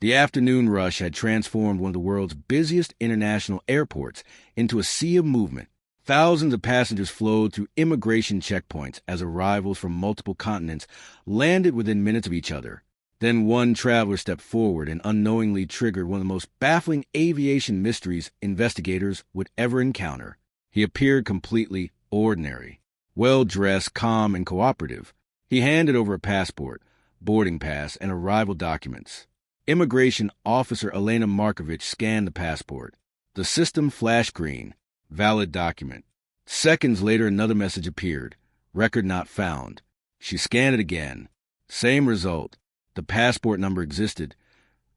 The afternoon rush had transformed one of the world's busiest international airports into a sea of movement. Thousands of passengers flowed through immigration checkpoints as arrivals from multiple continents landed within minutes of each other. Then one traveler stepped forward and unknowingly triggered one of the most baffling aviation mysteries investigators would ever encounter. He appeared completely ordinary, well-dressed, calm, and cooperative. He handed over a passport, boarding pass, and arrival documents. Immigration officer Elena Markovich scanned the passport. The system flashed green. Valid document. Seconds later, another message appeared. Record not found. She scanned it again. Same result. The passport number existed,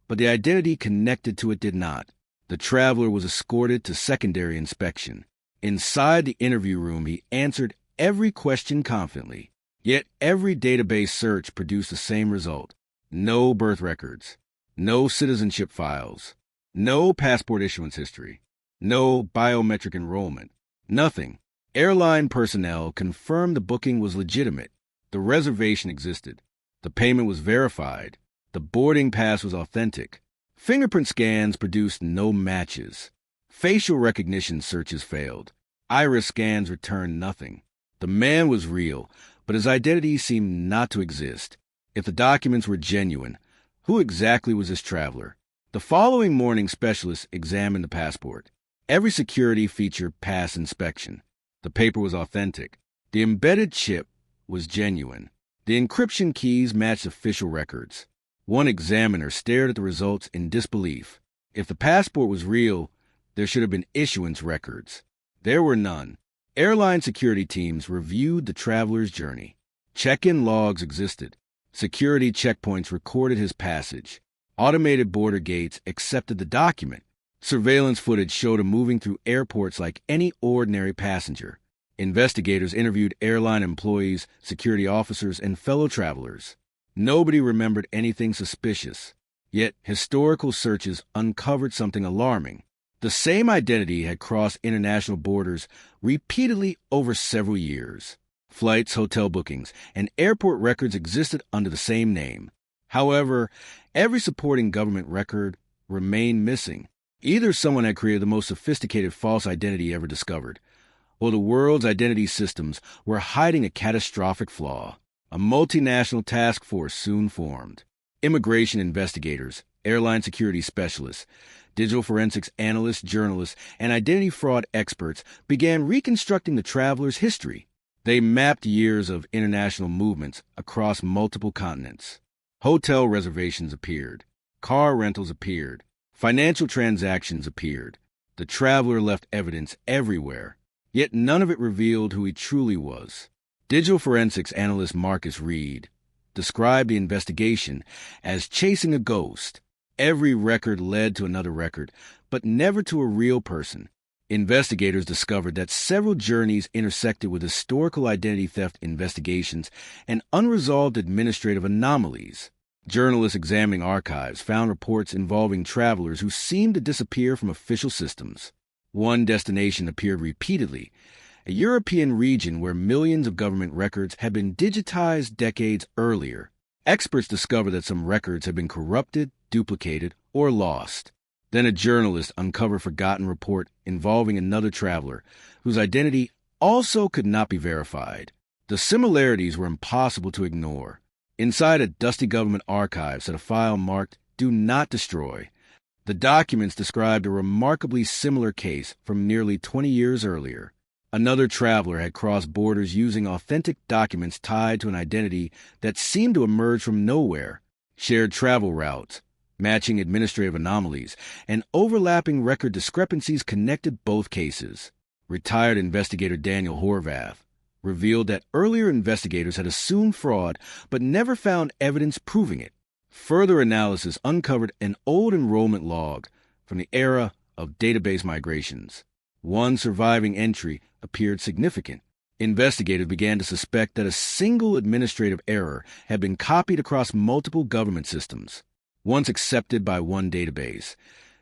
but the identity connected to it did not. The traveler was escorted to secondary inspection. Inside the interview room, he answered every question confidently. Yet every database search produced the same result. No birth records. No citizenship files. No passport issuance history. No biometric enrollment. Nothing. Airline personnel confirmed the booking was legitimate. The reservation existed. The payment was verified. The boarding pass was authentic. Fingerprint scans produced no matches. Facial recognition searches failed. Iris scans returned nothing. The man was real, but his identity seemed not to exist. If the documents were genuine, who exactly was this traveler? The following morning, specialists examined the passport. Every security feature passed inspection. The paper was authentic. The embedded chip was genuine. The encryption keys matched official records. One examiner stared at the results in disbelief. If the passport was real, there should have been issuance records. There were none. Airline security teams reviewed the traveler's journey. Check-in logs existed. Security checkpoints recorded his passage. Automated border gates accepted the document. Surveillance footage showed him moving through airports like any ordinary passenger. Investigators interviewed airline employees, security officers, and fellow travelers. Nobody remembered anything suspicious. Yet historical searches uncovered something alarming. The same identity had crossed international borders repeatedly over several years. Flights, hotel bookings, and airport records existed under the same name. However, every supporting government record remained missing. Either someone had created the most sophisticated false identity ever discovered, or the world's identity systems were hiding a catastrophic flaw. A multinational task force soon formed. Immigration investigators, airline security specialists, digital forensics analysts, journalists, and identity fraud experts began reconstructing the traveler's history. They mapped years of international movements across multiple continents. Hotel reservations appeared. Car rentals appeared. Financial transactions appeared. The traveler left evidence everywhere, yet none of it revealed who he truly was. Digital forensics analyst Marcus Reed described the investigation as chasing a ghost. Every record led to another record, but never to a real person. Investigators discovered that several journeys intersected with historical identity theft investigations and unresolved administrative anomalies. Journalists examining archives found reports involving travelers who seemed to disappear from official systems. One destination appeared repeatedly, a European region where millions of government records had been digitized decades earlier. Experts discovered that some records had been corrupted, duplicated, or lost. Then a journalist uncovered a forgotten report involving another traveler, whose identity also could not be verified. The similarities were impossible to ignore. Inside a dusty government archive sat a file marked "Do Not Destroy." The documents described a remarkably similar case from nearly 20 years earlier. Another traveler had crossed borders using authentic documents tied to an identity that seemed to emerge from nowhere. Shared travel routes, matching administrative anomalies, and overlapping record discrepancies connected both cases. Retired investigator Daniel Horvath revealed that earlier investigators had assumed fraud but never found evidence proving it. Further analysis uncovered an old enrollment log from the era of database migrations. One surviving entry appeared significant. Investigators began to suspect that a single administrative error had been copied across multiple government systems. Once accepted by one database,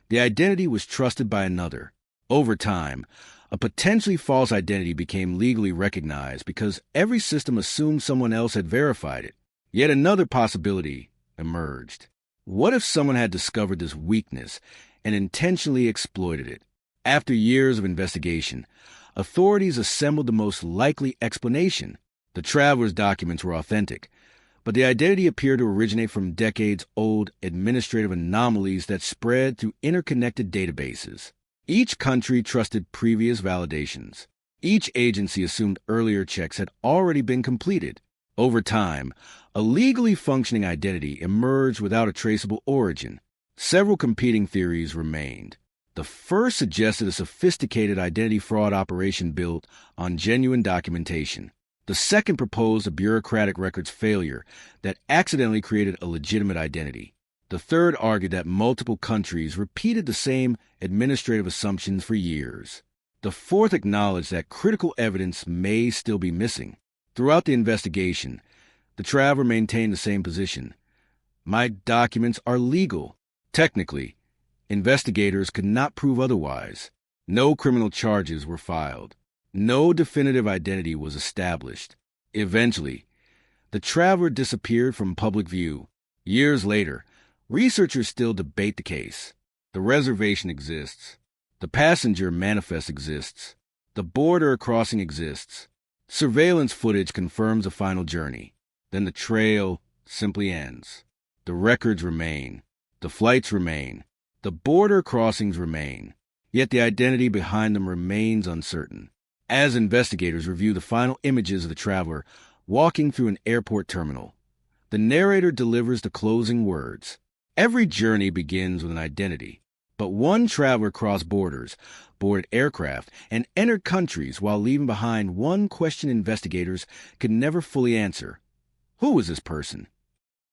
the identity was trusted by another. Over time, a potentially false identity became legally recognized because every system assumed someone else had verified it. Yet another possibility emerged. What if someone had discovered this weakness and intentionally exploited it? After years of investigation, authorities assembled the most likely explanation. The traveler's documents were authentic, but the identity appeared to originate from decades-old administrative anomalies that spread through interconnected databases. Each country trusted previous validations. Each agency assumed earlier checks had already been completed. Over time, a legally functioning identity emerged without a traceable origin. Several competing theories remained. The first suggested a sophisticated identity fraud operation built on genuine documentation. The second proposed a bureaucratic records failure that accidentally created a legitimate identity. The third argued that multiple countries repeated the same administrative assumptions for years. The fourth acknowledged that critical evidence may still be missing. Throughout the investigation, the traveler maintained the same position. My documents are legal. Technically, investigators could not prove otherwise. No criminal charges were filed. No definitive identity was established. Eventually, the traveler disappeared from public view. Years later, researchers still debate the case. The reservation exists. The passenger manifest exists. The border crossing exists. Surveillance footage confirms a final journey. Then the trail simply ends. The records remain. The flights remain. The border crossings remain. Yet the identity behind them remains uncertain. As investigators review the final images of the traveler walking through an airport terminal, the narrator delivers the closing words. Every journey begins with an identity. But one traveler crossed borders, boarded aircraft, and entered countries while leaving behind one question investigators could never fully answer. Who was this person?